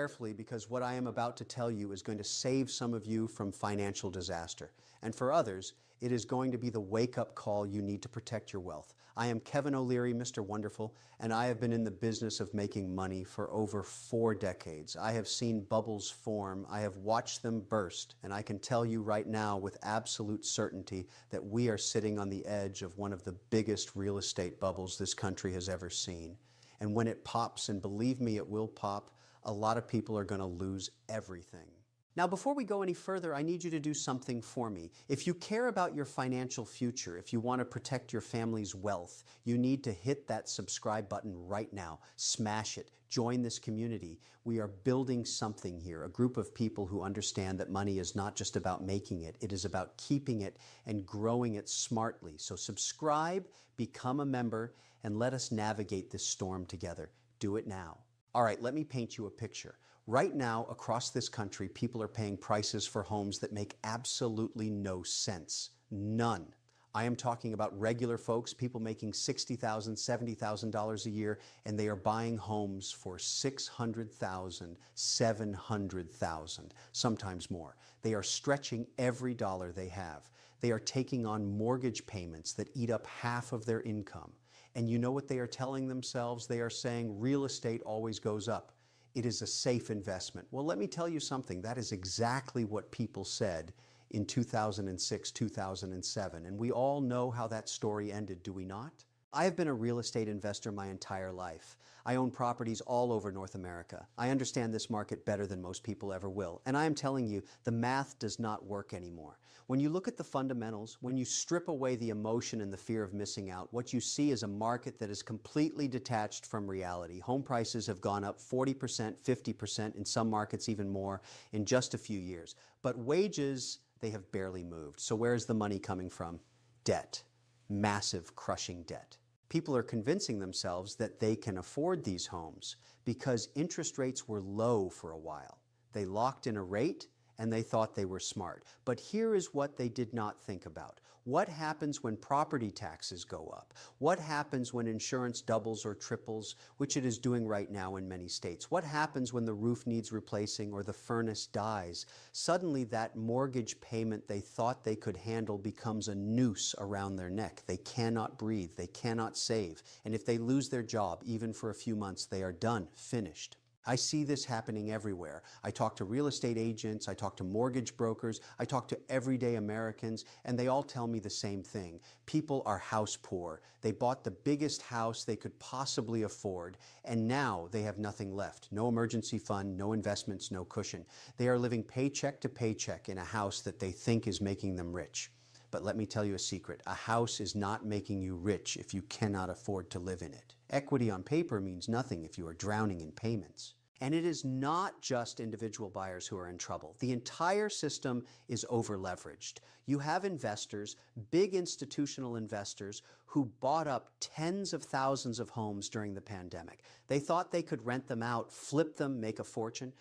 Carefully, because what I am about to tell you is going to save some of you from financial disaster. And for others, it is going to be the wake-up call you need to protect your wealth. I am Kevin O'Leary, Mr. Wonderful, and I have been in the business of making money for over 4 decades. I have seen bubbles form, I have watched them burst, and I can tell you right now with absolute certainty that we are sitting on the edge of one of the biggest real estate bubbles this country has ever seen. And when it pops, and believe me, it will pop, a lot of people are going to lose everything. Now, before we go any further, I need you to do something for me. If you care about your financial future, if you want to protect your family's wealth, you need to hit that subscribe button right now. Smash it. Join this community. We are building something here, a group of people who understand that money is not just about making it, it is about keeping it and growing it smartly. So subscribe, become a member, and let us navigate this storm together. Do it now. All right, let me paint you a picture. Right now, across this country, people are paying prices for homes that make absolutely no sense. None. I am talking about regular folks, people making $60,000, $70,000 a year, and they are buying homes for $600,000, $700,000, sometimes more. They are stretching every dollar they have. They are taking on mortgage payments that eat up half of their income. And you know what they are telling themselves? They are saying real estate always goes up. It is a safe investment. Well, let me tell you something. That is exactly what people said in 2006, 2007. And we all know how that story ended, do we not? I have been a real estate investor my entire life. I own properties all over North America. I understand this market better than most people ever will. And I am telling you, the math does not work anymore. When you look at the fundamentals, when you strip away the emotion and the fear of missing out, what you see is a market that is completely detached from reality. Home prices have gone up 40%, 50%, in some markets even more in just a few years. But wages, they have barely moved. So where is the money coming from? Debt. Massive, crushing debt. People are convincing themselves that they can afford these homes because interest rates were low for a while. They locked in a rate and they thought they were smart. But here is what they did not think about. What happens when property taxes go up? What happens when insurance doubles or triples, which it is doing right now in many states? What happens when the roof needs replacing or the furnace dies? Suddenly that mortgage payment they thought they could handle becomes a noose around their neck. They cannot breathe, they cannot save. And if they lose their job, even for a few months, they are done, finished. I see this happening everywhere. I talk to real estate agents, I talk to mortgage brokers, I talk to everyday Americans, and they all tell me the same thing. People are house poor. They bought the biggest house they could possibly afford, and now they have nothing left. No emergency fund, no investments, no cushion. They are living paycheck to paycheck in a house that they think is making them rich. But let me tell you a secret. A house is not making you rich if you cannot afford to live in it. Equity on paper means nothing if you are drowning in payments. And it is not just individual buyers who are in trouble. The entire system is over-leveraged. You have investors, big institutional investors, who bought up tens of thousands of homes during the pandemic. They thought they could rent them out, flip them, make a fortune.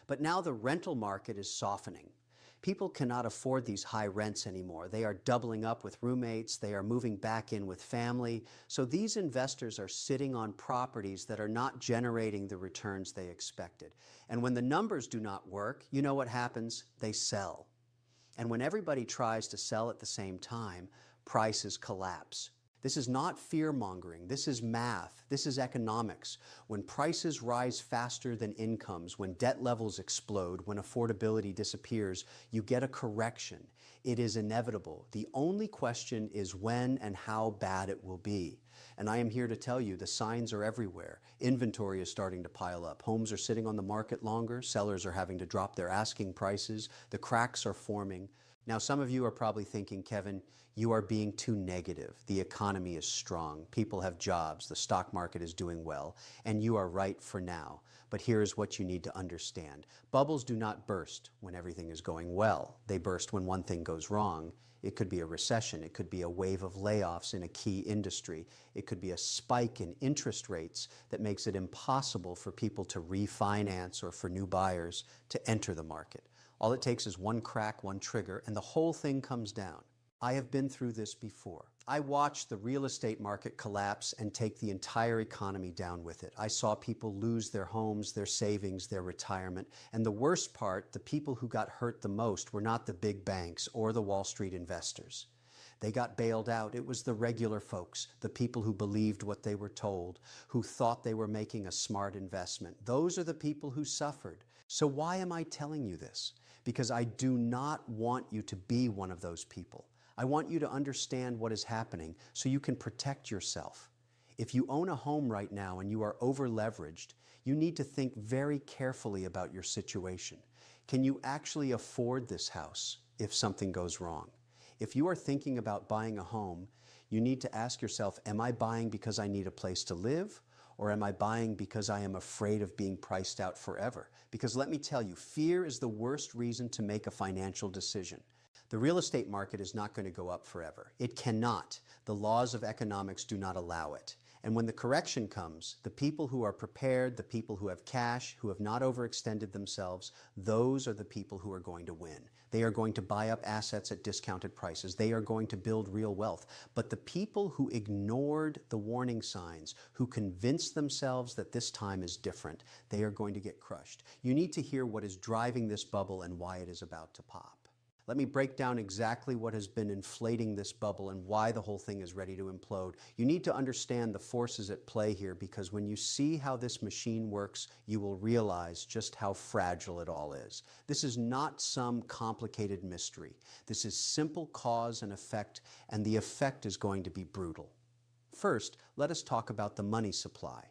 But now the rental market is softening. People cannot afford these high rents anymore. They are doubling up with roommates. They are moving back in with family. So these investors are sitting on properties that are not generating the returns they expected. And when the numbers do not work, you know what happens? They sell. And when everybody tries to sell at the same time, prices collapse. This is not fear-mongering. This is math. This is economics. When prices rise faster than incomes, when debt levels explode, when affordability disappears, you get a correction. It is inevitable. The only question is when and how bad it will be. And I am here to tell you the signs are everywhere. Inventory is starting to pile up. Homes are sitting on the market longer. Sellers are having to drop their asking prices. The cracks are forming. Now, some of you are probably thinking, Kevin, you are being too negative. The economy is strong. People have jobs. The stock market is doing well. And you are right for now. But here's what you need to understand. Bubbles do not burst when everything is going well. They burst when one thing goes wrong. It could be a recession. It could be a wave of layoffs in a key industry. It could be a spike in interest rates that makes it impossible for people to refinance or for new buyers to enter the market. All it takes is one crack, one trigger, and the whole thing comes down. I have been through this before. I watched the real estate market collapse and take the entire economy down with it. I saw people lose their homes, their savings, their retirement. And the worst part, the people who got hurt the most were not the big banks or the Wall Street investors. They got bailed out. It was the regular folks, the people who believed what they were told, who thought they were making a smart investment. Those are the people who suffered. So why am I telling you this? Because I do not want you to be one of those people. I want you to understand what is happening so you can protect yourself. If you own a home right now and you are over-leveraged, you need to think very carefully about your situation. Can you actually afford this house if something goes wrong? If you are thinking about buying a home, you need to ask yourself, am I buying because I need a place to live? Or am I buying because I am afraid of being priced out forever? Because let me tell you, fear is the worst reason to make a financial decision. The real estate market is not going to go up forever. It cannot. The laws of economics do not allow it. And when the correction comes, the people who are prepared, the people who have cash, who have not overextended themselves, those are the people who are going to win. They are going to buy up assets at discounted prices. They are going to build real wealth. But the people who ignored the warning signs, who convinced themselves that this time is different, they are going to get crushed. You need to hear what is driving this bubble and why it is about to pop. Let me break down exactly what has been inflating this bubble and why the whole thing is ready to implode. You need to understand the forces at play here, because when you see how this machine works, you will realize just how fragile it all is. This is not some complicated mystery. This is simple cause and effect, and the effect is going to be brutal. First, let us talk about the money supply.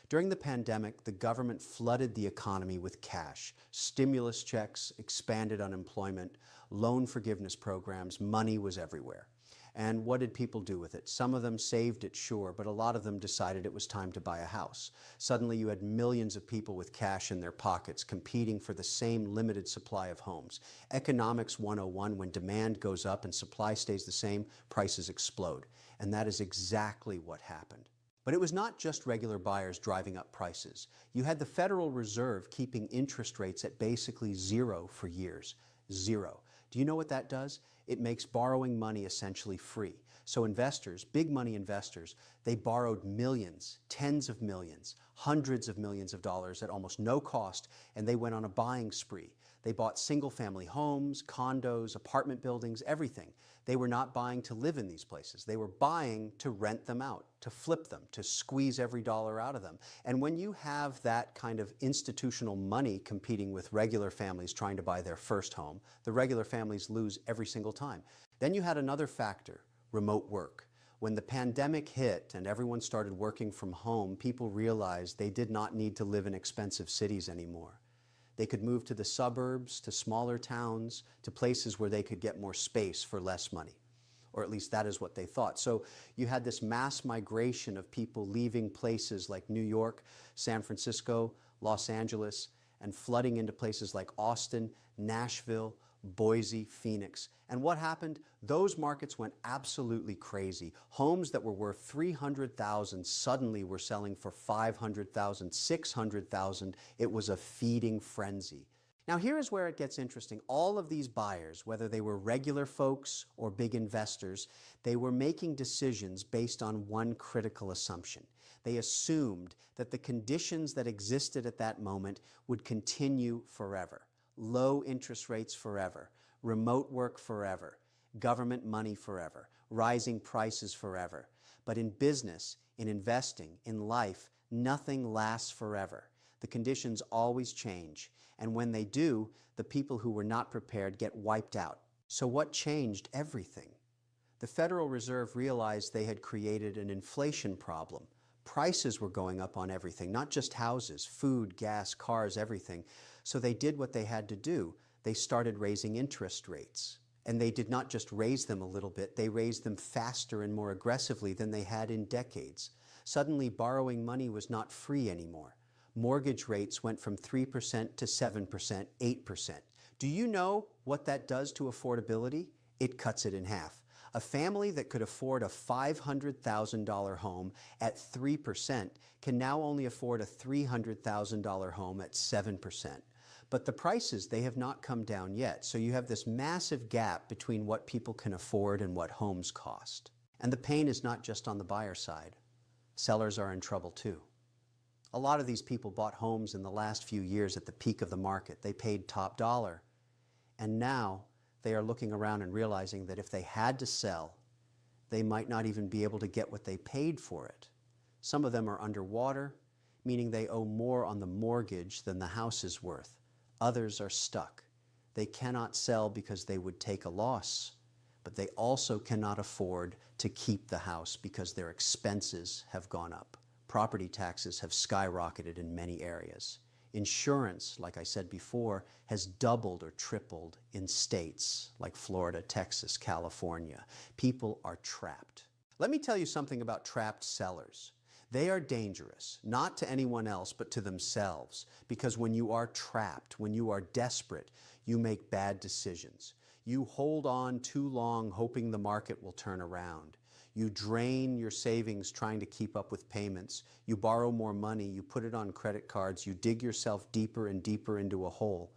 During the pandemic, the government flooded the economy with cash, stimulus checks, expanded unemployment, loan forgiveness programs. Money was everywhere. And what did people do with it? Some of them saved it, sure, but a lot of them decided it was time to buy a house. Suddenly you had millions of people with cash in their pockets competing for the same limited supply of homes. Economics 101, when demand goes up and supply stays the same, prices explode. And that is exactly what happened. But it was not just regular buyers driving up prices. You had the Federal Reserve keeping interest rates at basically zero for years. Zero. Do you know what that does? It makes borrowing money essentially free. So investors, big money investors, they borrowed millions, tens of millions, hundreds of millions of dollars at almost no cost, and they went on a buying spree. They bought single-family homes, condos, apartment buildings, everything. They were not buying to live in these places. They were buying to rent them out, to flip them, to squeeze every dollar out of them. And when you have that kind of institutional money competing with regular families trying to buy their first home, the regular families lose every single time. Then you had another factor, remote work. When the pandemic hit and everyone started working from home, people realized they did not need to live in expensive cities anymore. They could move to the suburbs, to smaller towns, to places where they could get more space for less money. Or at least that is what they thought. So you had this mass migration of people leaving places like New York, San Francisco, Los Angeles, and flooding into places like Austin, Nashville, Boise, Phoenix. And what happened? Those markets went absolutely crazy. Homes that were worth $300,000 suddenly were selling for $500,000, $600,000. It was a feeding frenzy. Now here is where it gets interesting. All of these buyers, whether they were regular folks or big investors, they were making decisions based on one critical assumption. They assumed that the conditions that existed at that moment would continue forever. Low interest rates forever, remote work forever, government money forever, rising prices forever. But in business, in investing, in life, nothing lasts forever. The conditions always change. And when they do, the people who were not prepared get wiped out. So what changed everything? The Federal Reserve realized they had created an inflation problem. Prices were going up on everything, not just houses, food, gas, cars, everything. So they did what they had to do. They started raising interest rates. And they did not just raise them a little bit, they raised them faster and more aggressively than they had in decades. Suddenly, borrowing money was not free anymore. Mortgage rates went from 3% to 7%, 8%. Do you know what that does to affordability? It cuts it in half. A family that could afford a $500,000 home at 3% can now only afford a $300,000 home at 7%. But the prices, they have not come down yet. So you have this massive gap between what people can afford and what homes cost. And the pain is not just on the buyer side. Sellers are in trouble too. A lot of these people bought homes in the last few years at the peak of the market. They paid top dollar. And now they are looking around and realizing that if they had to sell, they might not even be able to get what they paid for it. Some of them are underwater, meaning they owe more on the mortgage than the house is worth. Others are stuck. They cannot sell because they would take a loss, but they also cannot afford to keep the house because their expenses have gone up. Property taxes have skyrocketed in many areas. Insurance, like I said before, has doubled or tripled in states like Florida, Texas, California. People are trapped. Let me tell you something about trapped sellers. They are dangerous, not to anyone else, but to themselves. Because when you are trapped, when you are desperate, you make bad decisions. You hold on too long hoping the market will turn around. You drain your savings trying to keep up with payments. You borrow more money, you put it on credit cards, you dig yourself deeper and deeper into a hole,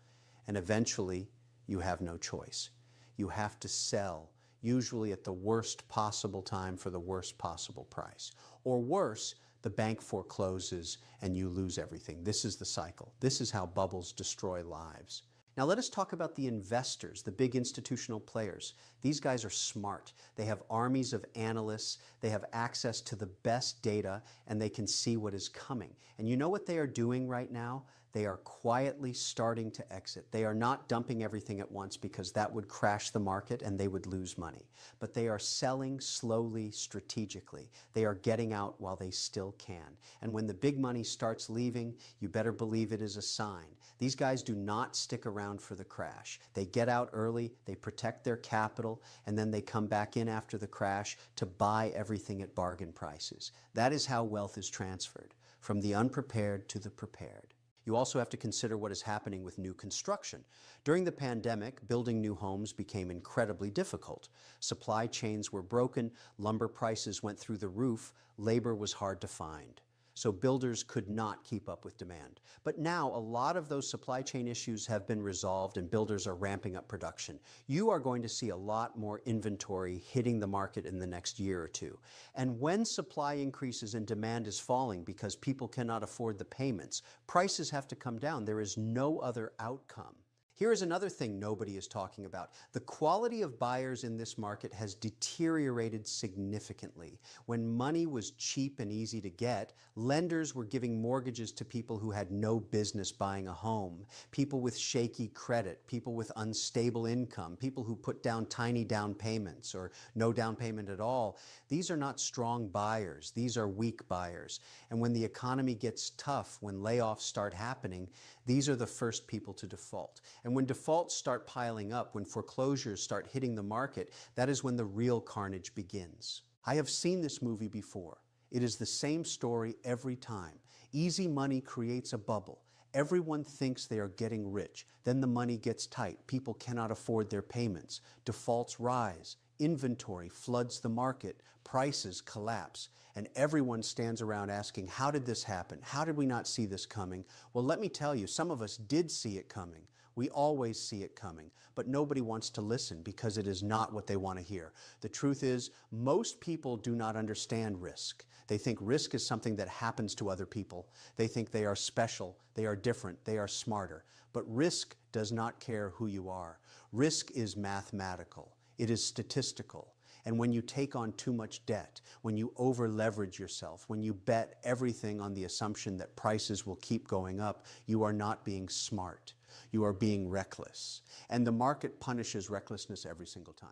and eventually you have no choice. You have to sell, usually at the worst possible time for the worst possible price. Or worse, the bank forecloses and you lose everything. This is the cycle. This is how bubbles destroy lives. Now let us talk about the investors, the big institutional players. These guys are smart. They have armies of analysts, they have access to the best data, and they can see what is coming. And you know what they are doing right now? They are quietly starting to exit. They are not dumping everything at once because that would crash the market and they would lose money. But they are selling slowly, strategically. They are getting out while they still can. And when the big money starts leaving, you better believe it is a sign. These guys do not stick around for the crash. They get out early, they protect their capital, and then they come back in after the crash to buy everything at bargain prices. That is how wealth is transferred, from the unprepared to the prepared. You also have to consider what is happening with new construction. During the pandemic, building new homes became incredibly difficult. Supply chains were broken, lumber prices went through the roof, labor was hard to find. So builders could not keep up with demand. But now a lot of those supply chain issues have been resolved and builders are ramping up production. You are going to see a lot more inventory hitting the market in the next year or two. And when supply increases and demand is falling because people cannot afford the payments, prices have to come down. There is no other outcome. Here is another thing nobody is talking about. The quality of buyers in this market has deteriorated significantly. When money was cheap and easy to get, lenders were giving mortgages to people who had no business buying a home, people with shaky credit, people with unstable income, people who put down tiny down payments or no down payment at all. These are not strong buyers. These are weak buyers. And when the economy gets tough, when layoffs start happening, these are the first people to default. And when defaults start piling up, when foreclosures start hitting the market, that is when the real carnage begins. I have seen this movie before. It is the same story every time. Easy money creates a bubble. Everyone thinks they are getting rich. Then the money gets tight. People cannot afford their payments. Defaults rise. Inventory floods the market. Prices collapse. And everyone stands around asking, how did this happen? How did we not see this coming? Well, let me tell you, some of us did see it coming. We always see it coming, but nobody wants to listen because it is not what they want to hear. The truth is, most people do not understand risk. They think risk is something that happens to other people. They think they are special, they are different, they are smarter. But risk does not care who you are. Risk is mathematical. It is statistical. And when you take on too much debt, when you over-leverage yourself, when you bet everything on the assumption that prices will keep going up, you are not being smart. You are being reckless. And the market punishes recklessness every single time.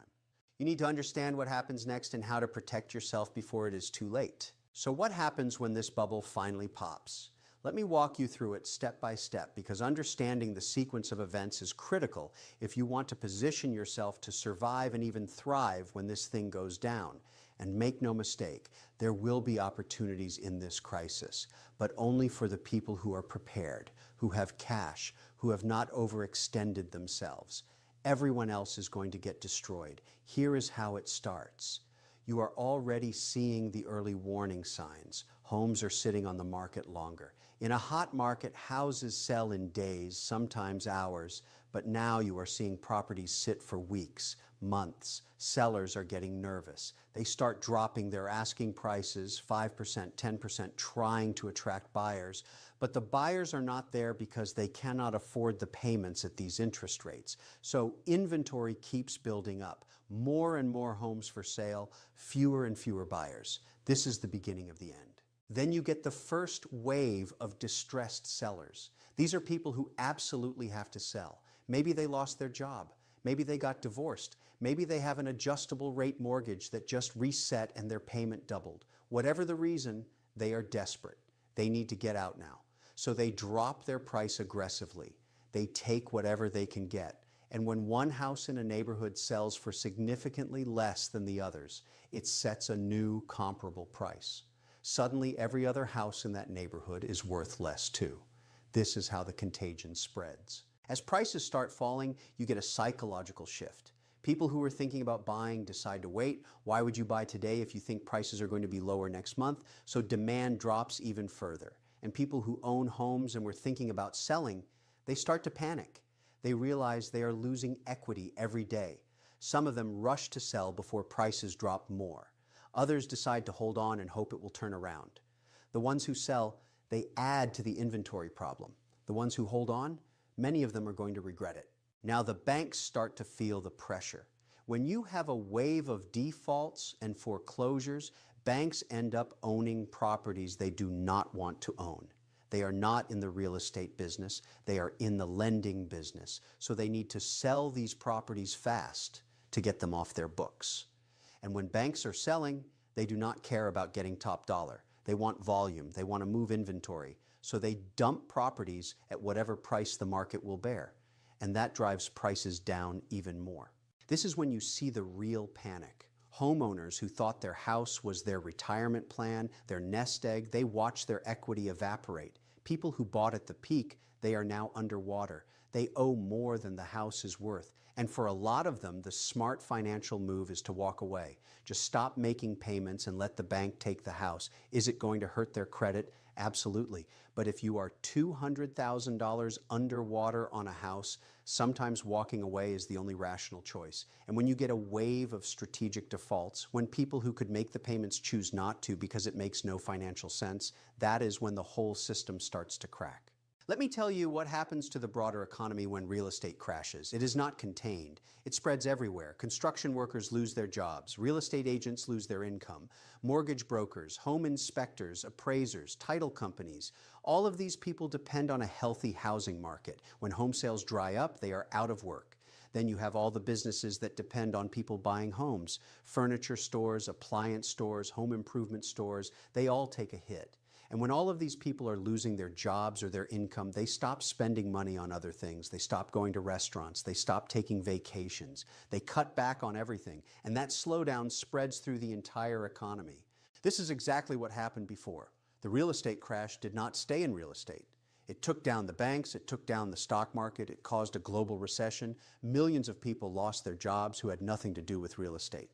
You need to understand what happens next and how to protect yourself before it is too late. So what happens when this bubble finally pops? Let me walk you through it step by step, because understanding the sequence of events is critical if you want to position yourself to survive and even thrive when this thing goes down. And make no mistake, there will be opportunities in this crisis, but only for the people who are prepared, who have cash, who have not overextended themselves. Everyone else is going to get destroyed. Here is how it starts. You are already seeing the early warning signs. Homes are sitting on the market longer. In a hot market, houses sell in days, sometimes hours, but now you are seeing properties sit for weeks, months. Sellers are getting nervous. They start dropping their asking prices, 5%, 10%, trying to attract buyers. But the buyers are not there because they cannot afford the payments at these interest rates. So inventory keeps building up. More and more homes for sale, fewer and fewer buyers. This is the beginning of the end. Then you get the first wave of distressed sellers. These are people who absolutely have to sell. Maybe they lost their job. Maybe they got divorced. Maybe they have an adjustable rate mortgage that just reset and their payment doubled. Whatever the reason, they are desperate. They need to get out now. So they drop their price aggressively. They take whatever they can get. And when one house in a neighborhood sells for significantly less than the others, it sets a new comparable price. Suddenly, every other house in that neighborhood is worth less too. This is how the contagion spreads. As prices start falling, you get a psychological shift. People who are thinking about buying decide to wait. Why would you buy today if you think prices are going to be lower next month? So demand drops even further. And people who own homes and were thinking about selling, they start to panic. They realize they are losing equity every day. Some of them rush to sell before prices drop more. Others decide to hold on and hope it will turn around. The ones who sell, they add to the inventory problem. The ones who hold on, many of them are going to regret it. Now the banks start to feel the pressure. When you have a wave of defaults and foreclosures, banks end up owning properties they do not want to own. They are not in the real estate business. They are in the lending business. So they need to sell these properties fast to get them off their books. And when banks are selling, they do not care about getting top dollar. They want volume. They want to move inventory. So they dump properties at whatever price the market will bear. And that drives prices down even more. This is when you see the real panic. Homeowners who thought their house was their retirement plan, their nest egg, they watch their equity evaporate. People who bought at the peak, they are now underwater. They owe more than the house is worth. And for a lot of them, the smart financial move is to walk away. Just stop making payments and let the bank take the house. Is it going to hurt their credit? Absolutely. But if you are $200,000 underwater on a house, sometimes walking away is the only rational choice. And when you get a wave of strategic defaults, when people who could make the payments choose not to because it makes no financial sense, that is when the whole system starts to crack. Let me tell you what happens to the broader economy when real estate crashes. It is not contained. It spreads everywhere. Construction workers lose their jobs. Real estate agents lose their income. Mortgage brokers, home inspectors, appraisers, title companies. All of these people depend on a healthy housing market. When home sales dry up, they are out of work. Then you have all the businesses that depend on people buying homes. Furniture stores, appliance stores, home improvement stores, they all take a hit. And when all of these people are losing their jobs or their income, they stop spending money on other things. They stop going to restaurants. They stop taking vacations. They cut back on everything. And that slowdown spreads through the entire economy. This is exactly what happened before. The real estate crash did not stay in real estate. It took down the banks. It took down the stock market. It caused a global recession. Millions of people lost their jobs who had nothing to do with real estate.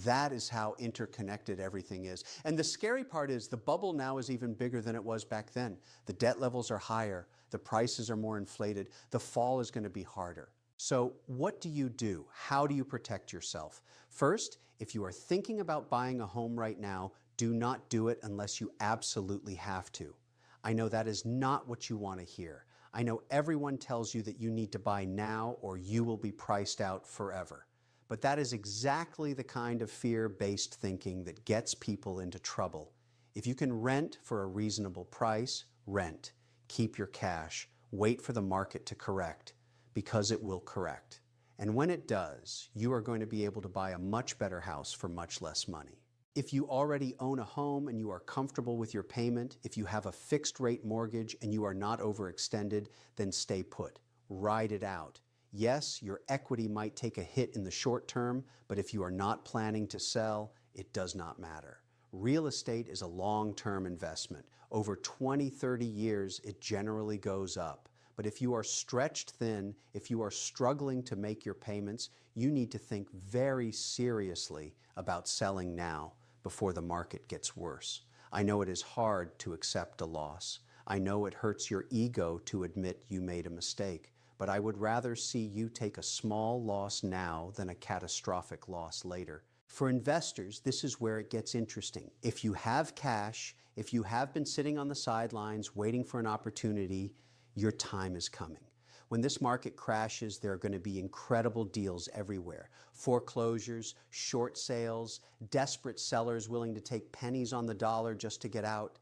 That is how interconnected everything is. And the scary part is the bubble now is even bigger than it was back then. The debt levels are higher. The prices are more inflated. The fall is going to be harder. So what do you do? How do you protect yourself? First, if you are thinking about buying a home right now, do not do it unless you absolutely have to. I know that is not what you want to hear. I know everyone tells you that you need to buy now or you will be priced out forever. But that is exactly the kind of fear-based thinking that gets people into trouble. If you can rent for a reasonable price, rent. Keep your cash. Wait for the market to correct, because it will correct. And when it does, you are going to be able to buy a much better house for much less money. If you already own a home and you are comfortable with your payment, if you have a fixed-rate mortgage and you are not overextended, then stay put. Ride it out. Yes, your equity might take a hit in the short term, but if you are not planning to sell, it does not matter. Real estate is a long-term investment. Over 20, 30 years, it generally goes up. But if you are stretched thin, if you are struggling to make your payments, you need to think very seriously about selling now before the market gets worse. I know it is hard to accept a loss. I know it hurts your ego to admit you made a mistake, but I would rather see you take a small loss now than a catastrophic loss later. For investors, this is where it gets interesting. If you have cash, if you have been sitting on the sidelines waiting for an opportunity, your time is coming. When this market crashes, there are going to be incredible deals everywhere. Foreclosures, short sales, desperate sellers willing to take pennies on the dollar just to get out.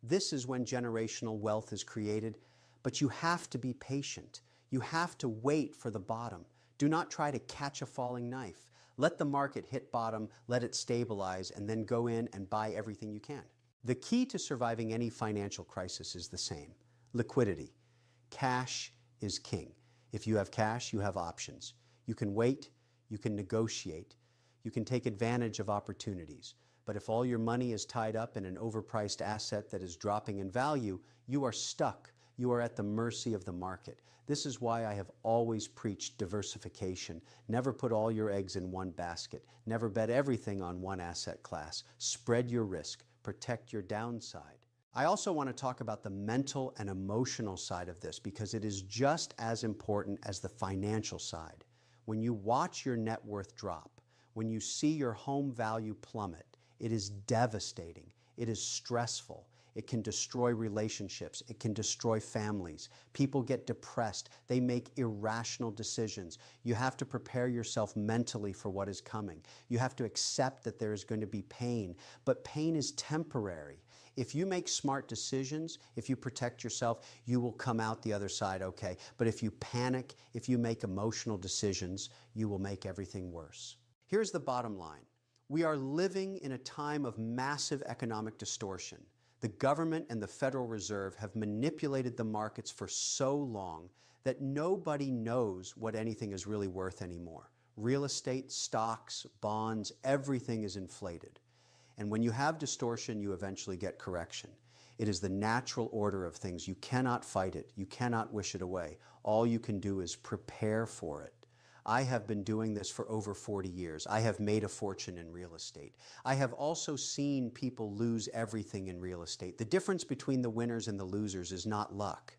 This is when generational wealth is created, but you have to be patient. You have to wait for the bottom. Do not try to catch a falling knife. Let the market hit bottom, let it stabilize, and then go in and buy everything you can. The key to surviving any financial crisis is the same: liquidity. Cash is king. If you have cash, you have options. You can wait, you can negotiate, you can take advantage of opportunities. But if all your money is tied up in an overpriced asset that is dropping in value, you are stuck. You are at the mercy of the market. This is why I have always preached diversification. Never put all your eggs in one basket. Never bet everything on one asset class. Spread your risk. Protect your downside. I also want to talk about the mental and emotional side of this because it is just as important as the financial side. When you watch your net worth drop, when you see your home value plummet, it is devastating. It is stressful. It can destroy relationships. It can destroy families. People get depressed. They make irrational decisions. You have to prepare yourself mentally for what is coming. You have to accept that there is going to be pain, but pain is temporary. If you make smart decisions, if you protect yourself, you will come out the other side okay. But if you panic, if you make emotional decisions, you will make everything worse. Here's the bottom line. We are living in a time of massive economic distortion. The government and the Federal Reserve have manipulated the markets for so long that nobody knows what anything is really worth anymore. Real estate, stocks, bonds, everything is inflated. And when you have distortion, you eventually get correction. It is the natural order of things. You cannot fight it. You cannot wish it away. All you can do is prepare for it. I have been doing this for over 40 years. I have made a fortune in real estate. I have also seen people lose everything in real estate. The difference between the winners and the losers is not luck.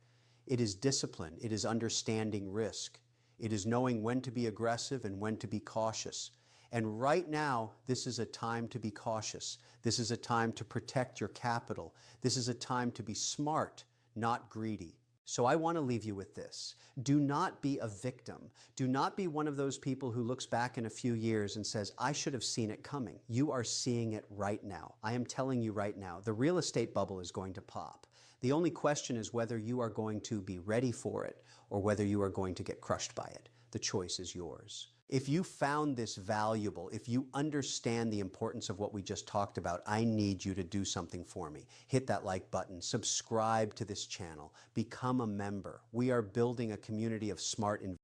It is discipline. It is understanding risk. It is knowing when to be aggressive and when to be cautious. And right now, this is a time to be cautious. This is a time to protect your capital. This is a time to be smart, not greedy. So I want to leave you with this. Do not be a victim. Do not be one of those people who looks back in a few years and says, I should have seen it coming. You are seeing it right now. I am telling you right now, the real estate bubble is going to pop. The only question is whether you are going to be ready for it or whether you are going to get crushed by it. The choice is yours. If you found this valuable, if you understand the importance of what we just talked about, I need you to do something for me. Hit that like button, subscribe to this channel, become a member. We are building a community of smart investors.